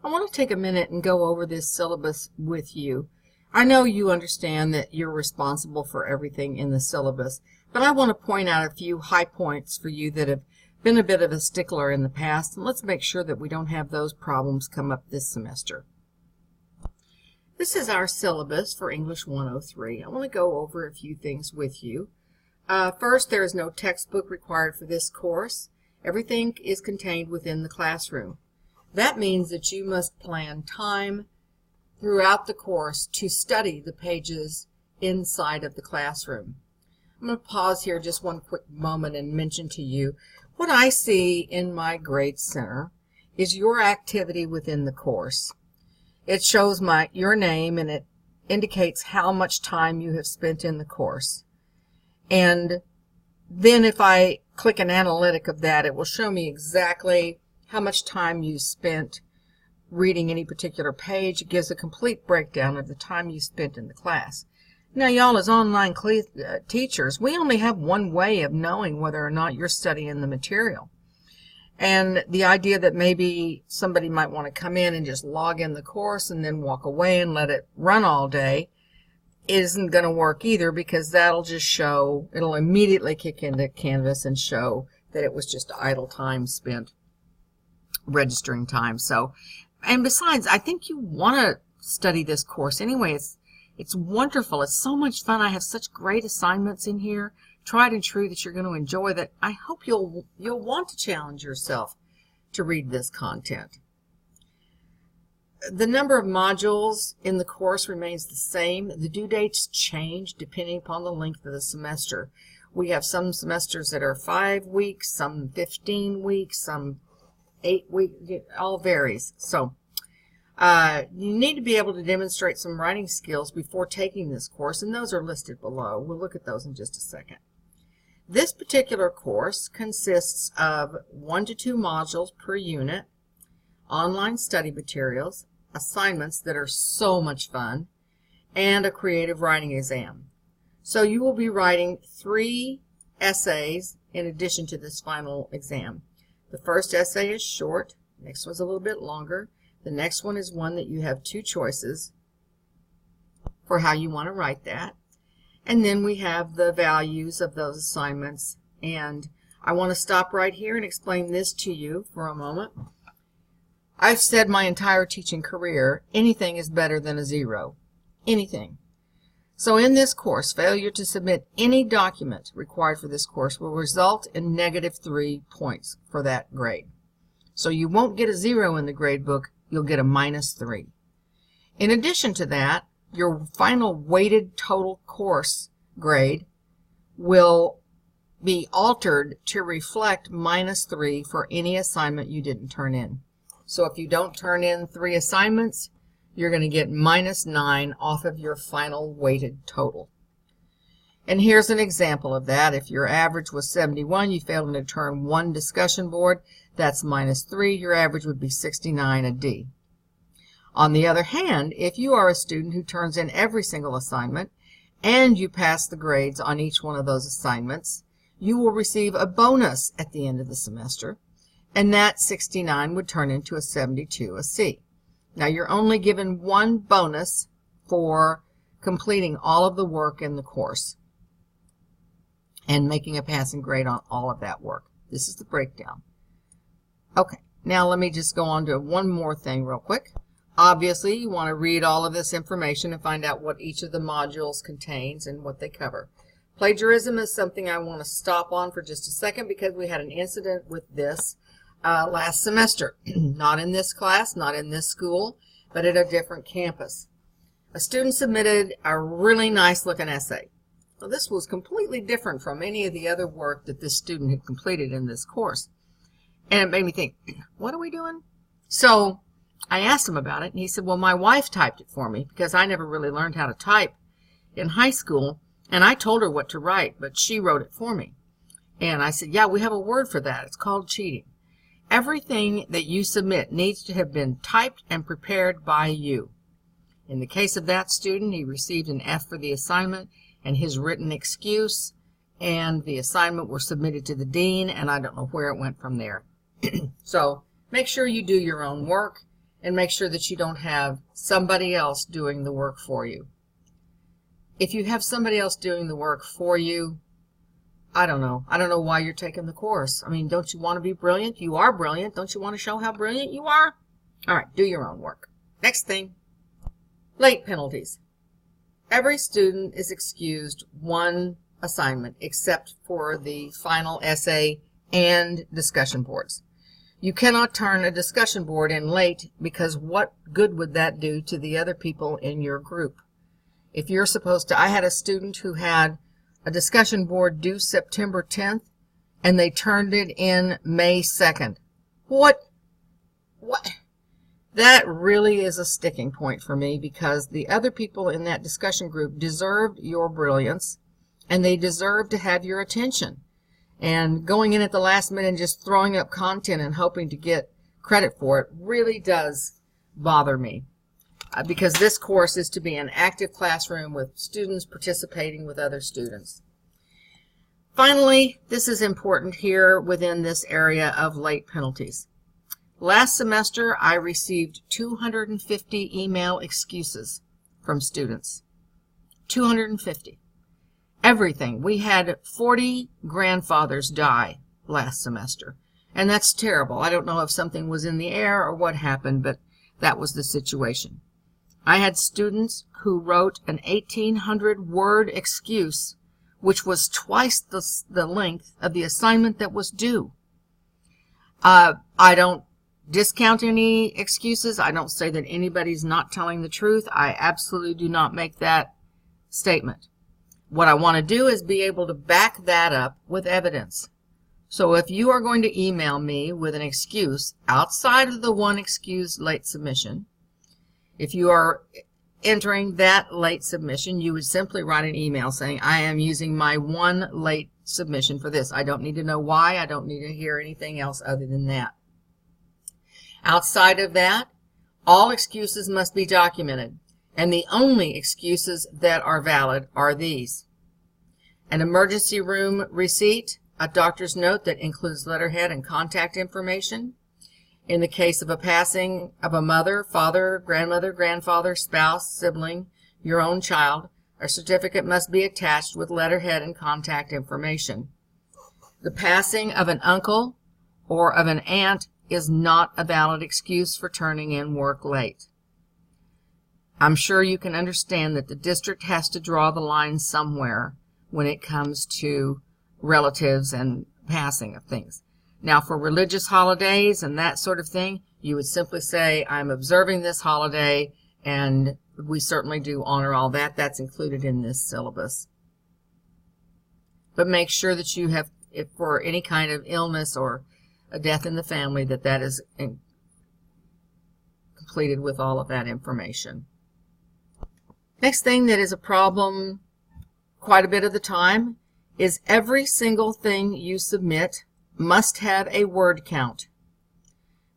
I want to take a minute and go over this syllabus with you. I know you understand that you're responsible for everything in the syllabus, but I want to point out a few high points for you that have been a bit of a stickler in the past, and let's make sure that we don't have those problems come up this semester. This is our syllabus for English 103. I want to go over a few things with you. First, there is no textbook required for this course. Everything is contained within the classroom. That means that you must plan time throughout the course to study the pages inside of the classroom. I'm going to pause here just one quick moment and mention to you what I see in my grade center is your activity within the course. It shows your name and it indicates how much time you have spent in the course. And then if I click an analytic of that, it will show me exactly how much time you spent reading any particular page. It gives a complete breakdown of the time you spent in the class. Now, y'all, as online teachers, we only have one way of knowing whether or not you're studying the material. And the idea that maybe somebody might want to come in and just log in the course and then walk away and let it run all day isn't going to work either, because that'll just show, it'll immediately kick into Canvas and show that it was just idle time spent registering time. So, and besides, I think you want to study this course anyway. It's wonderful. It's so much fun. I have such great assignments in here, tried and true, that you're going to enjoy, that I hope you'll want to challenge yourself to read this content. The number of modules in the course remains the same. The due dates change depending upon the length of the semester. We have some semesters that are 5 weeks, some 15 weeks, some 8 weeks. It all varies. So you need to be able to demonstrate some writing skills before taking this course, and those are listed below. We'll look at those in just a second. This particular course consists of 1 to 2 modules per unit, online study materials, assignments that are so much fun, and a creative writing exam. So you will be writing 3 essays in addition to this final exam. The first essay is short, the next one's a little bit longer. The next one is one that you have 2 choices for how you want to write that. And then we have the values of those assignments. And I want to stop right here and explain this to you for a moment. I've said my entire teaching career, anything is better than a 0. Anything. So in this course, failure to submit any document required for this course will result in -3 points for that grade. So you won't get a 0 in the grade book, you'll get a -3. In addition to that, your final weighted total course grade will be altered to reflect -3 for any assignment you didn't turn in. So if you don't turn in 3 assignments, you're going to get -9 off of your final weighted total. And here's an example of that. If your average was 71, you failed to turn 1 discussion board, that's -3. Your average would be 69, a D. On the other hand, if you are a student who turns in every single assignment and you pass the grades on each one of those assignments, you will receive a bonus at the end of the semester, and that 69 would turn into a 72, a C. Now, you're only given 1 bonus for completing all of the work in the course and making a passing grade on all of that work. This is the breakdown. Okay, now let me just go on to one more thing real quick. Obviously, you want to read all of this information and find out what each of the modules contains and what they cover. Plagiarism is something I want to stop on for just a second because we had an incident with this last semester. Not in this class, not in this school, but at a different campus. A student submitted a really nice looking essay. Well, this was completely different from any of the other work that this student had completed in this course. And it made me think, what are we doing? So I asked him about it, and he said, well, my wife typed it for me because I never really learned how to type in high school, and I told her what to write, but she wrote it for me. And I said, yeah, we have a word for that. It's called cheating. Everything that you submit needs to have been typed and prepared by you. In the case of that student, he received an F for the assignment and his written excuse, and the assignment were submitted to the dean, and I don't know where it went from there. So make sure you do your own work and make sure that you don't have somebody else doing the work for you. If you have somebody else doing the work for you, I don't know. I don't know why you're taking the course. I mean, don't you want to be brilliant? You are brilliant. Don't you want to show how brilliant you are? All right, do your own work. Next thing, late penalties. Every student is excused one assignment except for the final essay and discussion boards. You cannot turn a discussion board in late, because what good would that do to the other people in your group? If you're supposed to, I had a student who had a discussion board due September 10th, and they turned it in May 2nd. What? That really is a sticking point for me, because the other people in that discussion group deserved your brilliance, and they deserve to have your attention. And going in at the last minute and just throwing up content and hoping to get credit for it really does bother me, because this course is to be an active classroom with students participating with other students. Finally, this is important here within this area of late penalties. Last semester, I received 250 email excuses from students. 250. Everything. We had 40 grandfathers die last semester, and that's terrible. I don't know if something was in the air or what happened, but that was the situation. I had students who wrote an 1,800-word excuse, which was twice the length of the assignment that was due. I don't discount any excuses. I don't say that anybody's not telling the truth. I absolutely do not make that statement. What I want to do is be able to back that up with evidence. So if you are going to email me with an excuse outside of the one excused late submission, if you are entering that late submission, you would simply write an email saying, I am using my one late submission for this. I don't need to know why. I don't need to hear anything else other than that. Outside of that, all excuses must be documented, and the only excuses that are valid are these: an emergency room receipt, a doctor's note that includes letterhead and contact information. In the case of a passing of a mother, father, grandmother, grandfather, spouse, sibling, your own child, a certificate must be attached with letterhead and contact information. The passing of an uncle or of an aunt is not a valid excuse for turning in work late. I'm sure you can understand that the district has to draw the line somewhere when it comes to relatives and passing of things. Now, for religious holidays and that sort of thing, you would simply say, I'm observing this holiday, and we certainly do honor all that. That's included in this syllabus. But make sure that you have, if for any kind of illness or a death in the family, that is completed with all of that information. Next thing that is a problem quite a bit of the time is every single thing you submit must have a word count.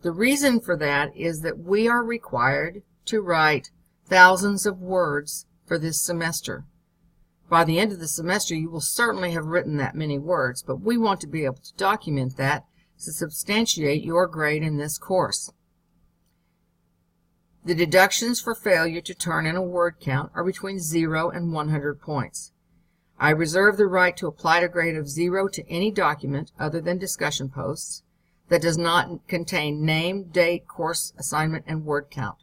The reason for that is that we are required to write thousands of words for this semester. By the end of the semester, you will certainly have written that many words, but we want to be able to document that to substantiate your grade in this course. The deductions for failure to turn in a word count are between 0 and 100 points. I reserve the right to apply a grade of 0 to any document other than discussion posts that does not contain name, date, course assignment, and word count.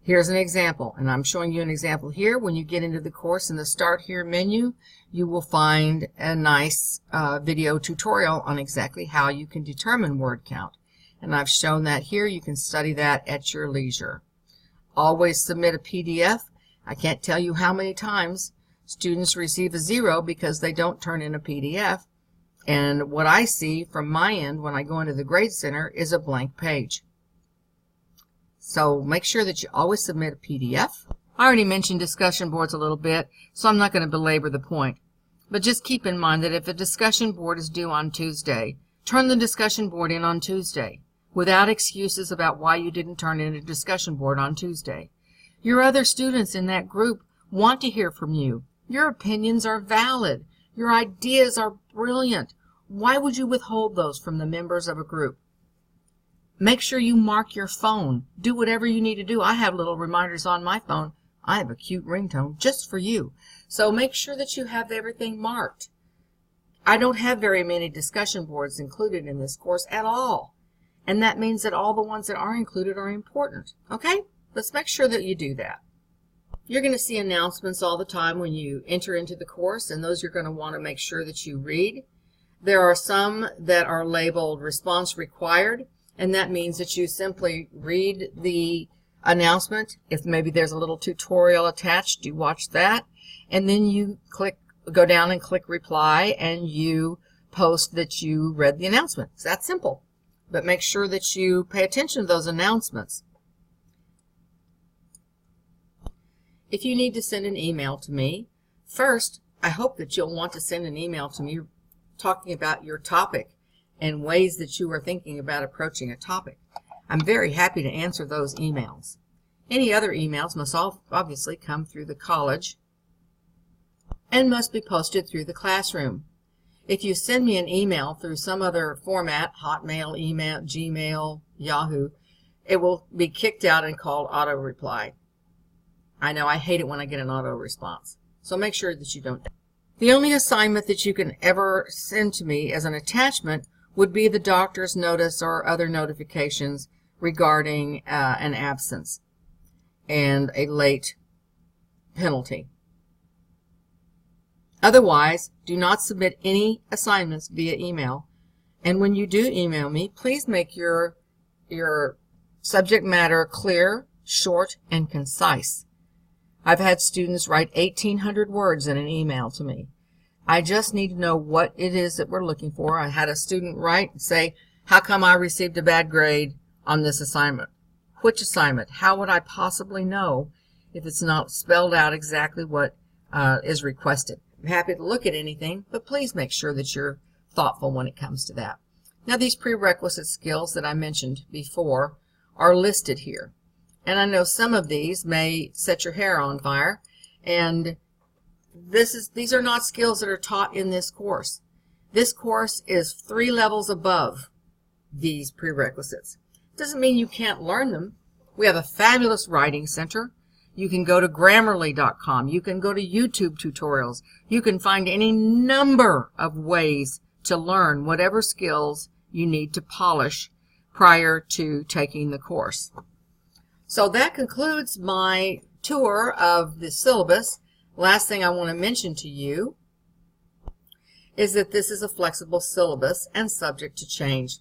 Here's an example, and I'm showing you an example here. When you get into the course in the Start Here menu, you will find a nice video tutorial on exactly how you can determine word count. And I've shown that here. You can study that at your leisure. Always submit a PDF. I can't tell you how many times students receive a 0 because they don't turn in a PDF. And what I see from my end when I go into the Grade Center is a blank page. So make sure that you always submit a PDF. I already mentioned discussion boards a little bit, so I'm not going to belabor the point. But just keep in mind that if a discussion board is due on Tuesday, turn the discussion board in on Tuesday, without excuses about why you didn't turn in a discussion board on Tuesday. Your other students in that group want to hear from you. Your opinions are valid. Your ideas are brilliant. Why would you withhold those from the members of a group? Make sure you mark your phone. Do whatever you need to do. I have little reminders on my phone. I have a cute ringtone just for you. So make sure that you have everything marked. I don't have very many discussion boards included in this course at all. And that means that all the ones that are included are important. Okay? Let's make sure that you do that. You're going to see announcements all the time when you enter into the course, and those you're going to want to make sure that you read. There are some that are labeled response required, and that means that you simply read the announcement. If maybe there's a little tutorial attached, you watch that, and then you go down and click reply, and you post that you read the announcement. It's that simple. But make sure that you pay attention to those announcements. If you need to send an email to me, first, I hope that you'll want to send an email to me talking about your topic and ways that you are thinking about approaching a topic. I'm very happy to answer those emails. Any other emails must obviously come through the college and must be posted through the classroom. If you send me an email through some other format, Hotmail, email, Gmail, Yahoo, it will be kicked out and called auto reply. I know I hate it when I get an auto response, so make sure that you don't. The only assignment that you can ever send to me as an attachment would be the doctor's notice or other notifications regarding an absence and a late penalty. Otherwise, do not submit any assignments via email. And when you do email me, please make your subject matter clear, short, and concise. I've had students write 1,800 words in an email to me. I just need to know what it is that we're looking for. I had a student write and say, how come I received a bad grade on this assignment? Which assignment? How would I possibly know if it's not spelled out exactly what is requested? I'm happy to look at anything, but please make sure that you're thoughtful when it comes to that. Now, these prerequisite skills that I mentioned before are listed here. And I know some of these may set your hair on fire, and these are not skills that are taught in this course. This course is 3 levels above these prerequisites. Doesn't mean you can't learn them. We have a fabulous writing center. You can go to Grammarly.com. You can go to YouTube tutorials. You can find any number of ways to learn whatever skills you need to polish prior to taking the course. So that concludes my tour of the syllabus. Last thing I want to mention to you is that this is a flexible syllabus and subject to change.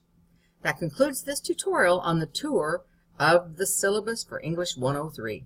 That concludes this tutorial on the tour of the syllabus for English 103.